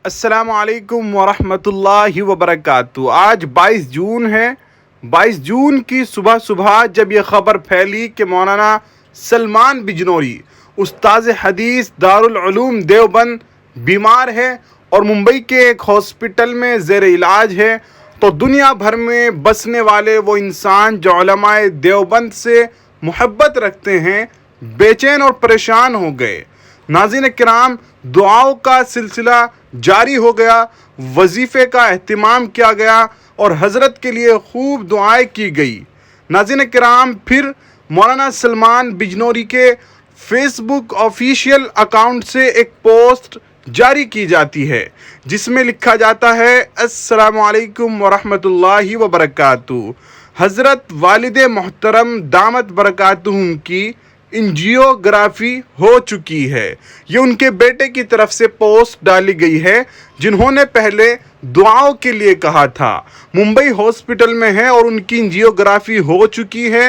السلام علیکم ورحمۃ اللہ وبرکاتہ۔ آج 22 جون ہے۔ 22 جون کی صبح جب یہ خبر پھیلی کہ مولانا سلمان بجنوری استاذ حدیث دارالعلوم دیوبند بیمار ہے اور ممبئی کے ایک ہاسپٹل میں زیر علاج ہے، تو دنیا بھر میں بسنے والے وہ انسان جو علماء دیوبند سے محبت رکھتے ہیں بے چین اور پریشان ہو گئے۔ ناظرین کرام، دعاؤں کا سلسلہ جاری ہو گیا، وظیفے کا اہتمام کیا گیا اور حضرت کے لیے خوب دعائیں کی گئی۔ ناظرین کرام، پھر مولانا سلمان بجنوری کے فیس بک آفیشیل اکاؤنٹ سے ایک پوسٹ جاری کی جاتی ہے جس میں لکھا جاتا ہے: السلام علیکم ورحمۃ اللہ وبرکاتہ۔ حضرت والد محترم دامت برکاتہم کی انجیوگرافی ہو چکی ہے۔ یہ ان کے بیٹے کی طرف سے پوسٹ ڈالی گئی ہے جنہوں نے پہلے دعاؤں کے لیے کہا تھا۔ ممبئی ہاسپٹل میں ہے اور ان کی انجیوگرافی ہو چکی ہے۔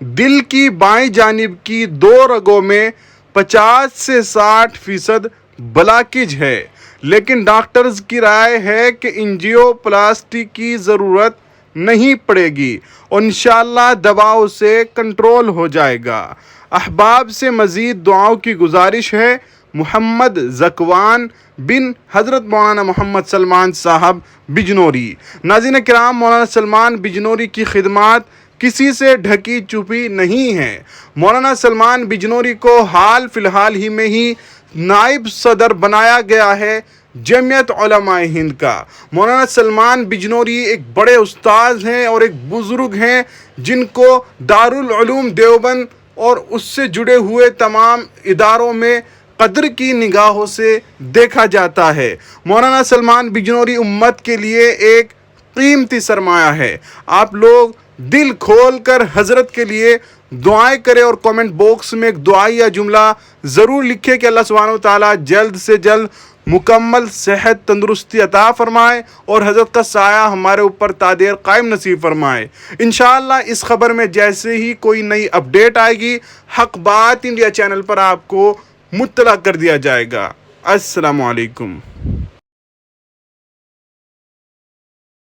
دل کی بائیں جانب کی 2 رگوں میں 50 سے 60% بلاکیج ہے، لیکن ڈاکٹرز کی رائے ہے کہ انجیو پلاسٹی کی ضرورت نہیں پڑے گی اور انشاءاللہ دواؤں سے کنٹرول ہو جائے گا۔ احباب سے مزید دعاؤں کی گزارش ہے۔ محمد زکوان بن حضرت مولانا محمد سلمان صاحب بجنوری۔ ناظرین کرام، مولانا سلمان بجنوری کی خدمات کسی سے ڈھکی چھپی نہیں ہے۔ مولانا سلمان بجنوری کو حال فی الحال ہی میں ہی نائب صدر بنایا گیا ہے جمعیت علماء ہند کا۔ مولانا سلمان بجنوری ایک بڑے استاذ ہیں اور ایک بزرگ ہیں جن کو دارالعلوم دیوبند اور اس سے جڑے ہوئے تمام اداروں میں قدر کی نگاہوں سے دیکھا جاتا ہے۔ مولانا سلمان بجنوری امت کے لیے ایک قیمتی سرمایہ ہے۔ آپ لوگ دل کھول کر حضرت کے لیے دعائیں کریں اور کومنٹ باکس میں ایک دعائیہ جملہ ضرور لکھیں کہ اللہ سبحانہ و تعالیٰ جلد سے جلد مکمل صحت تندرستی عطا فرمائے اور حضرت کا سایہ ہمارے اوپر تا دیر قائم نصیب فرمائے۔ انشاءاللہ اس خبر میں جیسے ہی کوئی نئی اپڈیٹ آئے گی، حق بات انڈیا چینل پر آپ کو مطلع کر دیا جائے گا۔ السلام علیکم۔